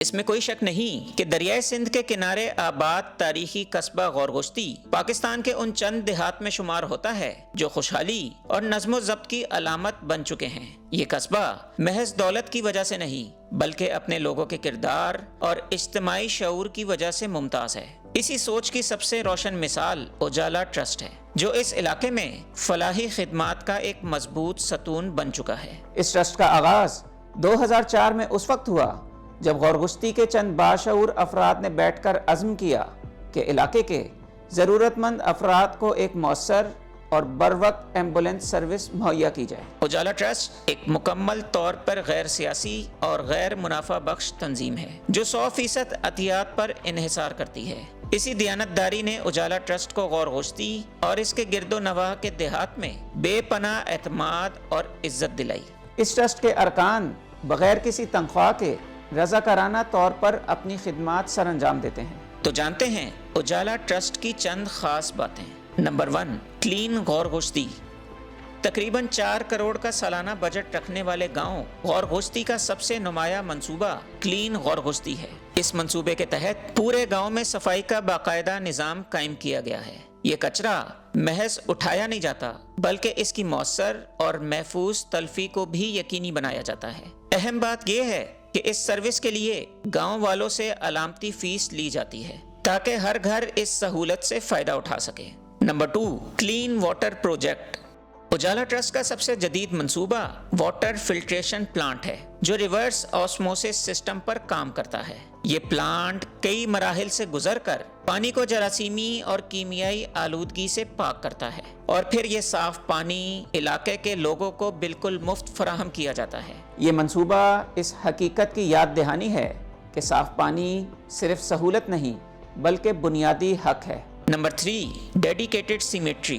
اس میں کوئی شک نہیں کہ دریائے سندھ کے کنارے آباد تاریخی قصبہ غورگشتی پاکستان کے ان چند دیہات میں شمار ہوتا ہے جو خوشحالی اور نظم و ضبط کی علامت بن چکے ہیں۔ یہ قصبہ محض دولت کی وجہ سے نہیں بلکہ اپنے لوگوں کے کردار اور اجتماعی شعور کی وجہ سے ممتاز ہے۔ اسی سوچ کی سب سے روشن مثال اجالا ٹرسٹ ہے، جو اس علاقے میں فلاحی خدمات کا ایک مضبوط ستون بن چکا ہے۔ اس ٹرسٹ کا آغاز 2004 میں اس وقت ہوا جب غورگشتی کے چند باشعور افراد نے بیٹھ کر عزم کیا کہ علاقے کے ضرورت مند افراد کو ایک مؤثر اور بروقت ایمبولینس سروس مہیا کی جائے۔ اجالا ٹرسٹ ایک مکمل طور پر غیر سیاسی اور غیر منافع بخش تنظیم ہے جو 100% عطیات پر انحصار کرتی ہے۔ اسی دیانتداری نے اجالا ٹرسٹ کو غورگشتی اور اس کے گرد و نواح کے دیہات میں بے پناہ اعتماد اور عزت دلائی۔ اس ٹرسٹ کے ارکان بغیر کسی تنخواہ کے رضاکارانہ طور پر اپنی خدمات سر انجام دیتے ہیں۔ تو جانتے ہیں اجالا ٹرسٹ کی چند خاص باتیں۔ نمبر 1، کلین غورگشتی۔ تقریباً 4 کروڑ کا سالانہ بجٹ رکھنے والے گاؤں غورگشتی کا سب سے نمایاں منصوبہ کلین غورگشتی ہے۔ اس منصوبے کے تحت پورے گاؤں میں صفائی کا باقاعدہ نظام قائم کیا گیا ہے۔ یہ کچرا محض اٹھایا نہیں جاتا بلکہ اس کی مؤثر اور محفوظ تلفی کو بھی یقینی بنایا جاتا ہے۔ اہم بات یہ ہے کہ اس سروس کے لیے گاؤں والوں سے علامتی فیس لی جاتی ہے تاکہ ہر گھر اس سہولت سے فائدہ اٹھا سکے۔ Number 2، clean water project. Ujala trust کا سب سے جدید منصوبہ واٹر فلٹریشن پلانٹ ہے جو ریورس آسموسس سسٹم پر کام کرتا ہے۔ یہ پلانٹ کئی مراحل سے گزر کر پانی کو جراثیمی اور کیمیائی آلودگی سے پاک کرتا ہے اور پھر یہ صاف پانی علاقے کے لوگوں کو بالکل مفت فراہم کیا جاتا ہے۔ یہ منصوبہ اس حقیقت کی یاد دہانی ہے کہ صاف پانی صرف سہولت نہیں بلکہ بنیادی حق ہے۔ Number 3، dedicated symmetry.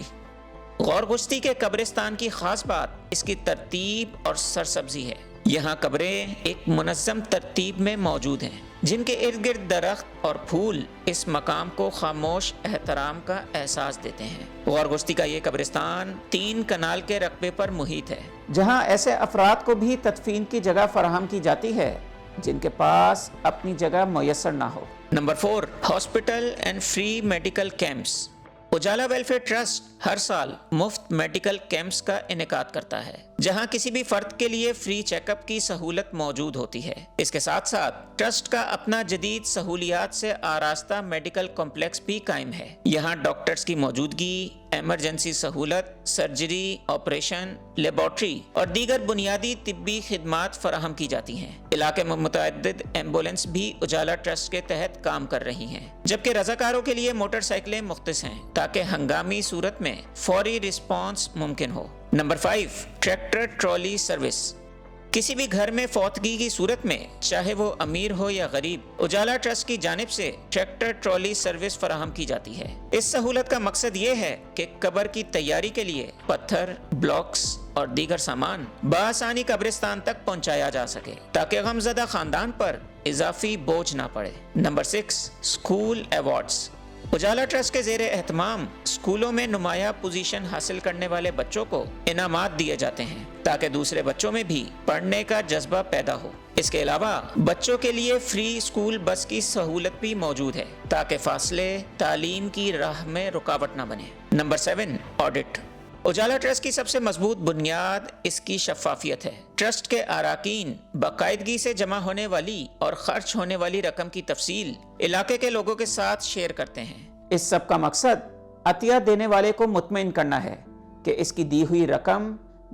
غورگشتی کے قبرستان کی خاص بات اس کی ترتیب اور سرسبزی ہے۔ یہاں قبریں ایک منظم ترتیب میں موجود ہیں جن کے ارد گرد درخت اور پھول اس مقام کو خاموش احترام کا احساس دیتے ہیں۔ غورگشتی کا یہ قبرستان 3 کنال کے رقبے پر محیط ہے، جہاں ایسے افراد کو بھی تدفین کی جگہ فراہم کی جاتی ہے جن کے پاس اپنی جگہ میسر نہ ہو۔ Number 4، hospital and free medical camps. Ujala welfare trust ہر سال مفت میڈیکل کیمپس کا انعقاد کرتا ہے جہاں کسی بھی فرد کے لیے فری چیک اپ کی سہولت موجود ہوتی ہے۔ اس کے ساتھ ساتھ ٹرسٹ کا اپنا جدید سہولیات سے آراستہ میڈیکل کمپلیکس بھی قائم ہے۔ یہاں ڈاکٹرز کی موجودگی، ایمرجنسی سہولت، سرجری، آپریشن، لیبارٹری اور دیگر بنیادی طبی خدمات فراہم کی جاتی ہیں۔ علاقے میں متعدد ایمبولینس بھی اجالا ٹرسٹ کے تحت کام کر رہی ہیں، جبکہ رضاکاروں کے لیے موٹر سائیکلیں مختص ہیں تاکہ ہنگامی صورت میں فوری رسپانس ممکن ہو۔ Number 5، tractor trolley service. کسی بھی گھر میں فوتگی کی صورت میں چاہے وہ امیر ہو یا غریب، اجالا ٹرسٹ کی جانب سے ٹریکٹر ٹرالی سروس فراہم کی جاتی ہے۔ اس سہولت کا مقصد یہ ہے کہ قبر کی تیاری کے لیے پتھر، بلاکس اور دیگر سامان بآسانی قبرستان تک پہنچایا جا سکے تاکہ غمزدہ خاندان پر اضافی بوجھ نہ پڑے۔ Number 6، school awards. Ujala trust کے زیر اہتمام اسکولوں میں نمایاں پوزیشن حاصل کرنے والے بچوں کو انعامات دیے جاتے ہیں تاکہ دوسرے بچوں میں بھی پڑھنے کا جذبہ پیدا ہو۔ اس کے علاوہ بچوں کے لیے فری اسکول بس کی سہولت بھی موجود ہے تاکہ فاصلے تعلیم کی راہ میں رکاوٹ نہ بنے۔ Number 7، audit. اجالا ٹرسٹ کی سب سے مضبوط بنیاد اس کی شفافیت ہے۔ ٹرسٹ کے اراکین باقاعدگی سے جمع ہونے والی اور خرچ ہونے والی رقم کی تفصیل علاقے کے لوگوں کے ساتھ شیئر کرتے ہیں۔ اس سب کا مقصد عطیہ دینے والے کو مطمئن کرنا ہے کہ اس کی دی ہوئی رقم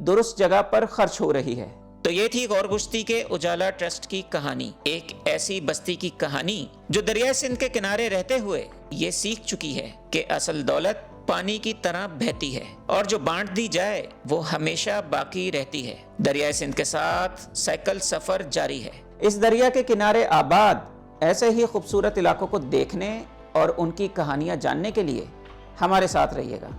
درست جگہ پر خرچ ہو رہی ہے۔ تو یہ تھی غورگشتی کے اجالا ٹرسٹ کی کہانی، ایک ایسی بستی کی کہانی جو دریائے سندھ کے کنارے رہتے ہوئے یہ سیکھ چکی ہے کہ اصل دولت پانی کی طرح بہتی ہے اور جو بانٹ دی جائے وہ ہمیشہ باقی رہتی ہے۔ دریائے سندھ کے ساتھ سائیکل سفر جاری ہے۔ اس دریا کے کنارے آباد ایسے ہی خوبصورت علاقوں کو دیکھنے اور ان کی کہانیاں جاننے کے لیے ہمارے ساتھ رہیے گا۔